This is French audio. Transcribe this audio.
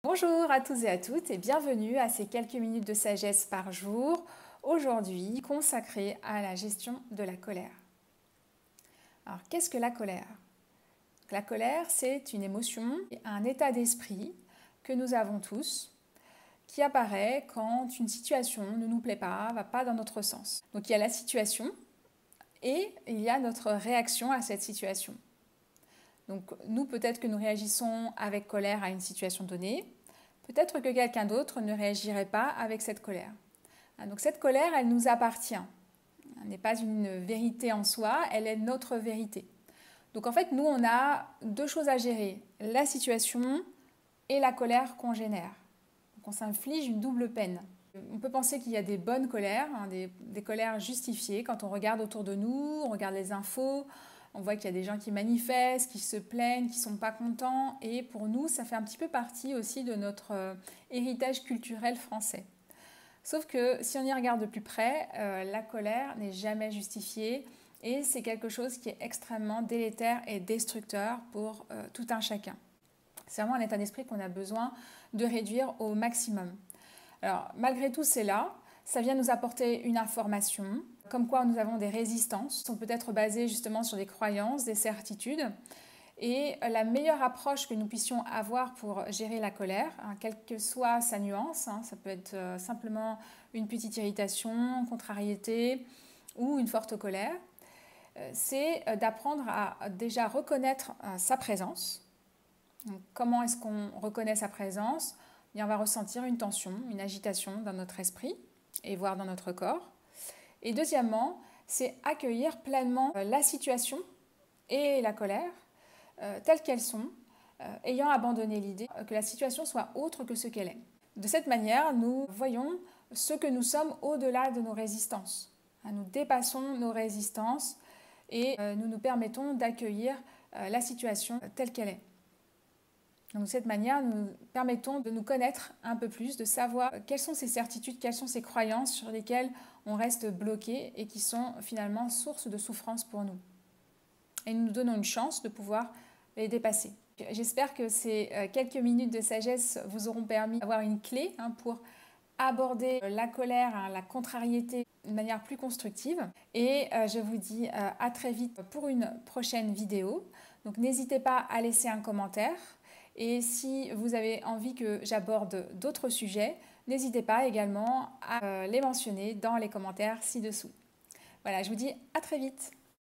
Bonjour à tous et à toutes et bienvenue à ces quelques minutes de sagesse par jour, aujourd'hui consacrées à la gestion de la colère. Alors qu'est-ce que la colère? La colère, c'est une émotion, un état d'esprit que nous avons tous qui apparaît quand une situation ne nous plaît pas, va pas dans notre sens. Donc il y a la situation et il y a notre réaction à cette situation. Donc nous, peut-être que nous réagissons avec colère à une situation donnée, peut-être que quelqu'un d'autre ne réagirait pas avec cette colère. Donc cette colère, elle nous appartient. Elle n'est pas une vérité en soi, elle est notre vérité. Donc en fait, nous, on a deux choses à gérer, la situation et la colère qu'on génère. Donc on s'inflige une double peine. On peut penser qu'il y a des bonnes colères, des colères justifiées quand on regarde autour de nous, on regarde les infos, on voit qu'il y a des gens qui manifestent, qui se plaignent, qui ne sont pas contents. Et pour nous, ça fait un petit peu partie aussi de notre héritage culturel français. Sauf que si on y regarde de plus près, la colère n'est jamais justifiée et c'est quelque chose qui est extrêmement délétère et destructeur pour tout un chacun. C'est vraiment un état d'esprit qu'on a besoin de réduire au maximum. Alors, malgré tout, c'est là. Ça vient nous apporter une information, comme quoi nous avons des résistances, qui sont peut-être basées justement sur des croyances, des certitudes. Et la meilleure approche que nous puissions avoir pour gérer la colère, quelle que soit sa nuance, ça peut être simplement une petite irritation, contrariété ou une forte colère, c'est d'apprendre à déjà reconnaître sa présence. Donc, comment est-ce qu'on reconnaît sa présence? On va ressentir une tension, une agitation dans notre esprit et voire dans notre corps. Et deuxièmement, c'est accueillir pleinement la situation et la colère telles qu'elles sont, ayant abandonné l'idée que la situation soit autre que ce qu'elle est. De cette manière, nous voyons ce que nous sommes au-delà de nos résistances. Nous dépassons nos résistances et nous nous permettons d'accueillir la situation telle qu'elle est. Donc, de cette manière, nous permettons de nous connaître un peu plus, de savoir quelles sont ces certitudes, quelles sont ces croyances sur lesquelles on reste bloqué et qui sont finalement source de souffrance pour nous. Et nous nous donnons une chance de pouvoir les dépasser. J'espère que ces quelques minutes de sagesse vous auront permis d'avoir une clé pour aborder la colère, la contrariété de manière plus constructive. Et je vous dis à très vite pour une prochaine vidéo. Donc n'hésitez pas à laisser un commentaire. Et si vous avez envie que j'aborde d'autres sujets, n'hésitez pas également à les mentionner dans les commentaires ci-dessous. Voilà, je vous dis à très vite.